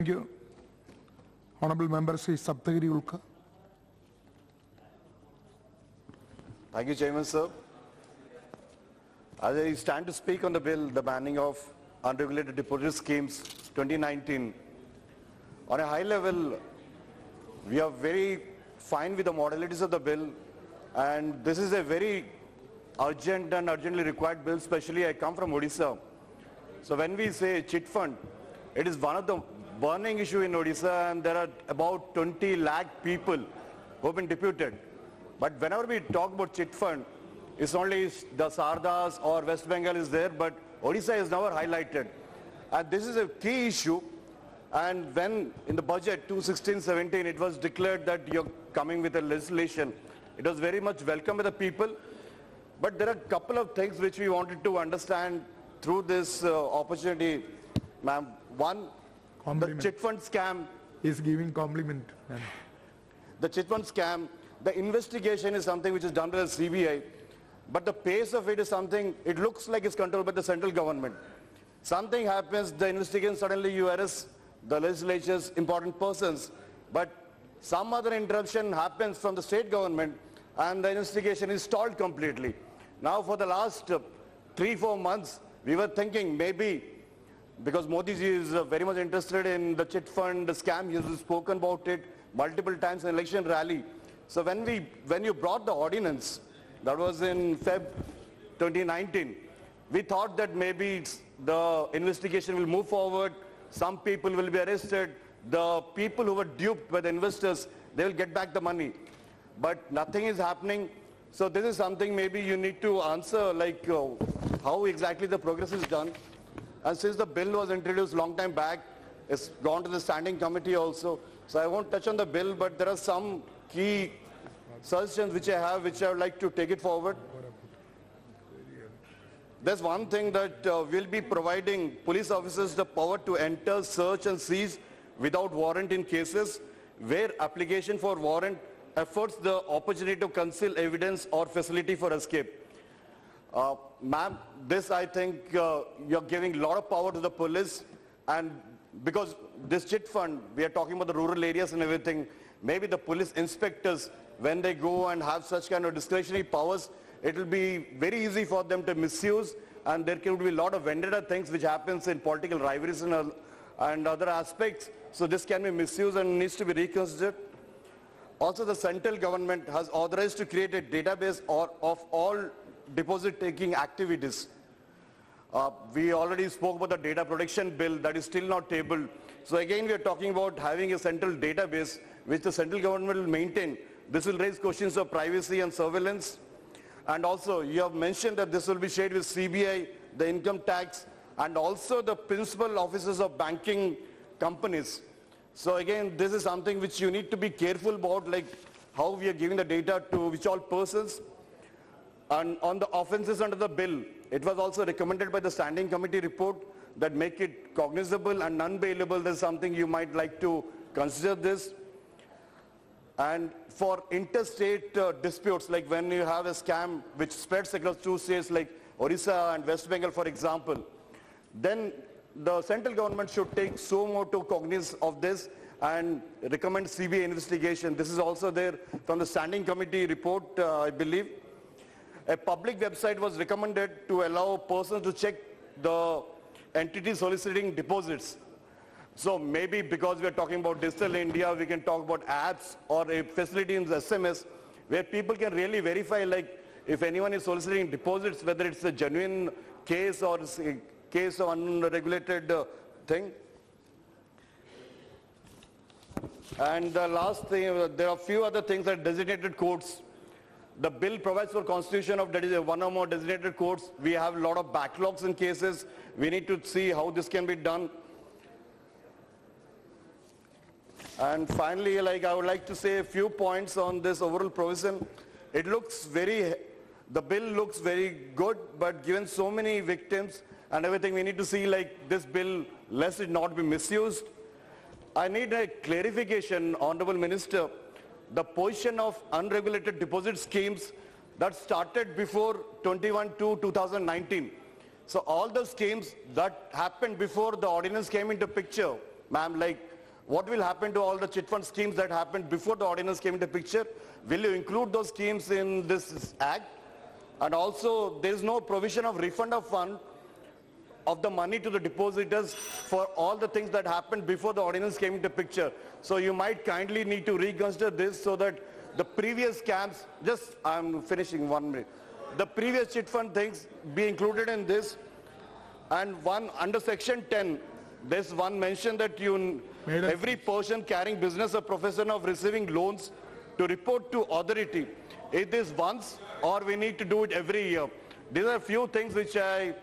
Thank you. Honorable Member Sri Saptagiri Ulka. Thank you, Chairman, sir. As I stand to speak on the bill, the banning of unregulated deposit schemes 2019, on a high level, we are very fine with the modalities of the bill, and this is a very urgent and urgently required bill, especially I come from Odisha. So when we say chit fund, it is one of the burning issue in Odisha, and there are about 20 lakh people who have been deputed. But whenever we talk about chit fund, it's only the Sardas or West Bengal is there, but Odisha is never highlighted. And this is a key issue. And when in the budget 2016-17, it was declared that you're coming with a legislation, it was very much welcome by the people. But there are a couple of things which we wanted to understand through this opportunity, ma'am. One, the chit fund scam. Is giving compliment. The chit fund scam, the investigation is something which is done by the CBI, but the pace of it is something, it looks like it's controlled by the central government. Something happens, the investigation, suddenly you arrest the legislature's important persons, but some other interruption happens from the state government and the investigation is stalled completely. Now for the last 3-4 months, we were thinking maybe, because Modi ji is very much interested in the chit fund scam, he has spoken about it multiple times in election rally. So when you brought the ordinance, that was in Feb 2019, we thought that maybe the investigation will move forward, some people will be arrested, the people who were duped by the investors, they will get back the money. But nothing is happening. So this is something maybe you need to answer, like how exactly the progress is done. And since the bill was introduced long time back, it's gone to the standing committee also. So I won't touch on the bill, but there are some key suggestions which I have, which I would like to take it forward. There's one thing that we'll be providing police officers the power to enter, search and seize without warrant in cases where application for warrant affords the opportunity to conceal evidence or facility for escape. Ma'am, this I think you're giving a lot of power to the police, and because this chit fund, we are talking about the rural areas and everything, maybe the police inspectors, when they go and have such kind of discretionary powers, it will be very easy for them to misuse, and there could be a lot of vendetta things which happens in political rivalries and other aspects. So this can be misused and needs to be reconsidered. Also, the central government has authorized to create a database of all deposit-taking activities. We already spoke about the data protection bill that is still not tabled. So again, we are talking about having a central database which the central government will maintain. This will raise questions of privacy and surveillance. And also, you have mentioned that this will be shared with CBI, the income tax, and also the principal officers of banking companies. So again, this is something which you need to be careful about, like how we are giving the data to which all persons. And on the offenses under the bill, it was also recommended by the standing committee report that make it cognizable and non-bailable. There's something you might like to consider this. And for interstate disputes, like when you have a scam which spreads across 2 states like Odisha and West Bengal, for example, then the central government should take so more to cognizance of this and recommend CBI investigation. This is also there from the standing committee report, I believe. A public website was recommended to allow persons to check the entities soliciting deposits. So maybe because we are talking about digital India, we can talk about apps or a facility in the SMS where people can really verify, like if anyone is soliciting deposits, whether it's a genuine case or a case of unregulated thing. And the last thing, there are a few other things that designated courts. The bill provides for constitution of one or more designated courts. We have a lot of backlogs in cases. We need to see how this can be done. And finally, like I would like to say a few points on this overall provision. It looks the bill looks very good, but given so many victims and everything, we need to see like this bill, lest it not be misused. I need a clarification, Honorable Minister. The position of unregulated deposit schemes that started before 21/2/2019. So all the schemes that happened before the ordinance came into picture, ma'am, like What will happen to all the chit fund schemes that happened before the ordinance came into picture? Will you include those schemes in this act? And also, there is no provision of refund of fund of the money to the depositors for all the things that happened before the ordinance came into picture. So you might kindly need to reconsider this so that the previous scams, I'm finishing 1 minute. The previous chit fund things be included in this. And one, under section 10, there's one mention that every person carrying business or profession of receiving loans to report to authority. It is once or we need to do it every year. These are a few things which I